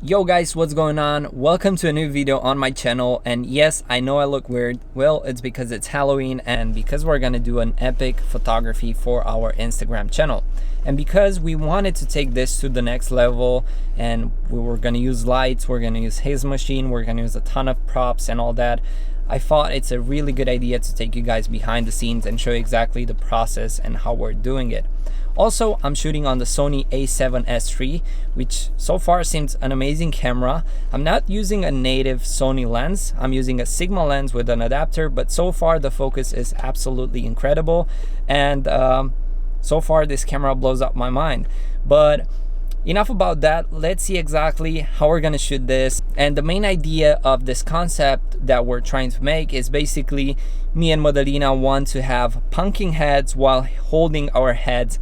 Yo guys, what's going on? Welcome to a new video on my channel. And yes, I know I look weird. Well, it's because it's Halloween and because we're gonna do an epic photography for our Instagram channel. And because we wanted to take this to the next level and we were gonna use lights, we're gonna use his machine, we're gonna use a ton of props and all that, I thought it's a really good idea to take you guys behind the scenes and show you exactly the process and how we're doing it. Also, I'm shooting on the Sony a7S III, which so far seems an amazing camera. I'm not using a native Sony lens. I'm using a Sigma lens with an adapter, but so far the focus is absolutely incredible. And so far this camera blows up my mind. But enough about that. Let's see exactly how we're gonna shoot this. And the main idea of this concept that we're trying to make is basically me and Madalina want to have punking heads while holding our heads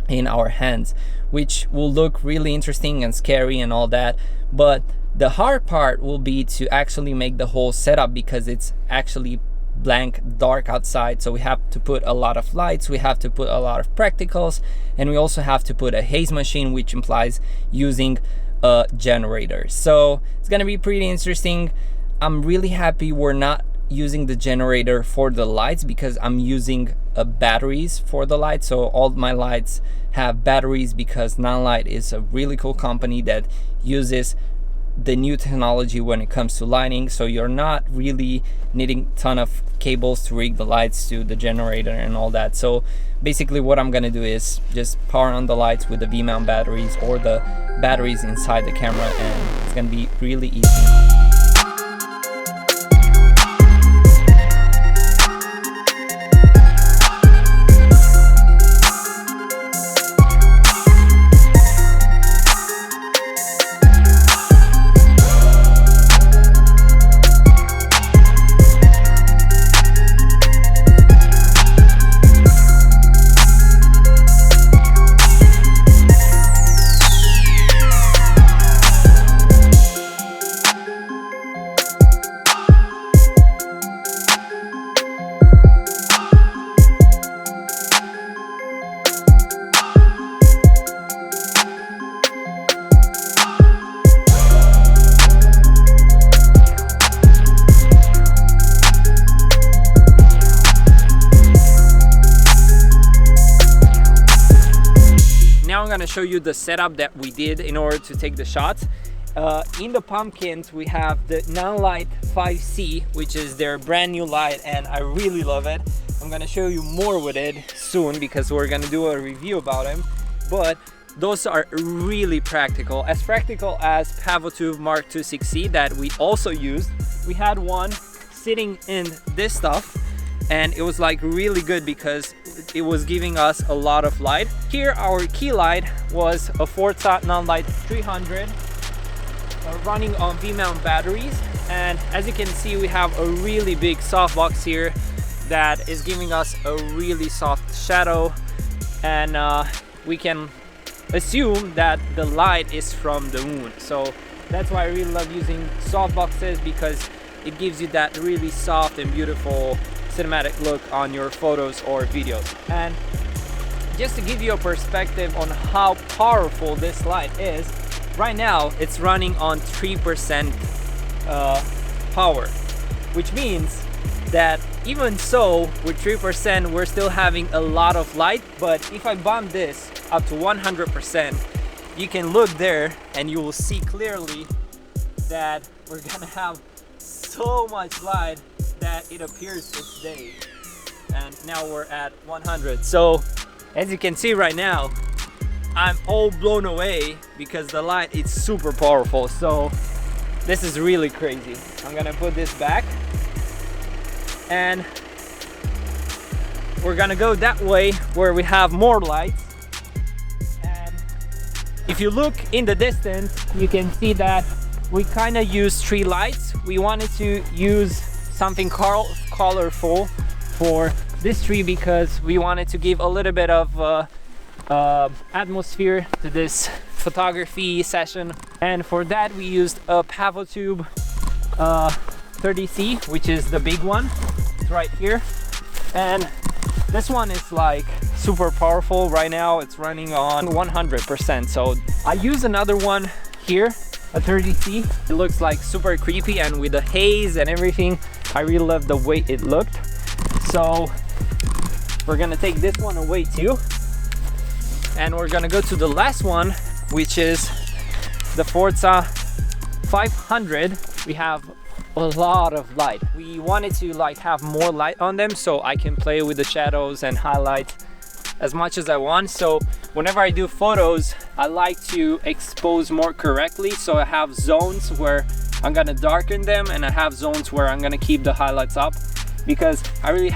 in our hands, which will look really interesting and scary and all that. But the hard part will be to actually make the whole setup, because it's actually blank dark outside, so we have to put a lot of lights, we have to put a lot of practicals, and we also have to put a haze machine, which implies using a generator. So it's gonna be pretty interesting. I'm really happy we're not using the generator for the lights, because I'm using batteries for the lights. So all my lights have batteries, because Nanlite is a really cool company that uses the new technology when it comes to lighting. So you're not really needing a ton of cables to rig the lights to the generator and all that. So basically what I'm gonna do is just power on the lights with the V-mount batteries or the batteries inside the camera, and it's gonna be really easy. Now I'm gonna show you the setup that we did in order to take the shots. In the pumpkins we have the Nanlite 5C, which is their brand new light, and I really love it. I'm gonna show you more with it soon because we're gonna do a review about them. But those are really practical as Pavotube Mark II 6C that we also used. We had one sitting in this stuff, and it was like really good because it was giving us a lot of light. Here our key light was a Forza Nanlite 300 running on V-mount batteries, and as you can see we have a really big softbox here that is giving us a really soft shadow, and we can assume that the light is from the moon. So that's why I really love using softboxes, because it gives you that really soft and beautiful cinematic look on your photos or videos. And just to give you a perspective on how powerful this light is, right now it's running on 3% power, which means that even so with 3% we're still having a lot of light. But if I bump this up to 100%, you can look there and you will see clearly that we're gonna have so much light that it appears it's day. And now we're at 100. So as you can see right now, I'm all blown away because the light is super powerful. So this is really crazy. I'm gonna put this back and we're gonna go that way where we have more lights. And if you look in the distance, you can see that we kind of use 3 lights. We wanted to use something colorful for this tree because we wanted to give a little bit of atmosphere to this photography session. And for that we used a Pavotube 30C, which is the big one. It's right here. And this one is like super powerful. Right now it's running on 100%. So I use another one here a 30C. It looks like super creepy, and with the haze and everything, I really love the way it looked. So we're gonna take this one away too. And we're gonna go to the last one, which is the Forza 500. We have a lot of light. We wanted to like have more light on them so I can play with the shadows and highlights as much as I want. So whenever I do photos, I like to expose more correctly. So I have zones where I'm gonna darken them, and I have zones where I'm gonna keep the highlights up, because I really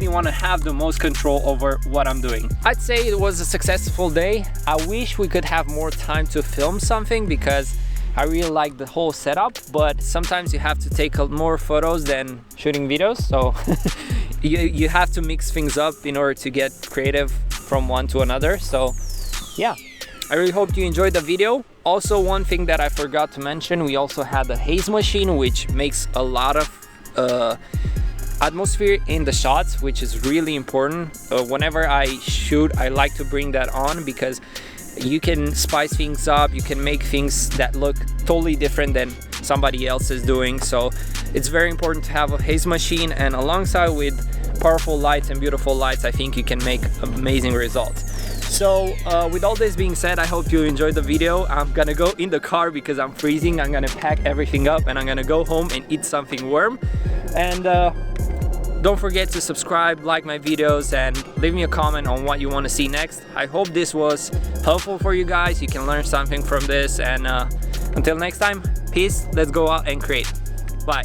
want to have the most control over what I'm doing. I'd say it was a successful day. I wish we could have more time to film something, because I really like the whole setup, but sometimes you have to take more photos than shooting videos. So you have to mix things up in order to get creative from one to another. So yeah, I really hope you enjoyed the video. Also, one thing that I forgot to mention, we also had the haze machine, which makes a lot of atmosphere in the shots, which is really important. Whenever I shoot, I like to bring that on, because you can spice things up, you can make things that look totally different than somebody else is doing. So it's very important to have a haze machine, and alongside with powerful lights and beautiful lights, I think you can make amazing results. So with all this being said, I hope you enjoyed the video. I'm gonna go in the car because I'm freezing. I'm gonna pack everything up and I'm gonna go home and eat something warm. And don't forget to subscribe, like my videos, and leave me a comment on what you want to see next. I hope this was helpful for you guys. You can learn something from this, and until next time, peace. Let's go out and create. Bye.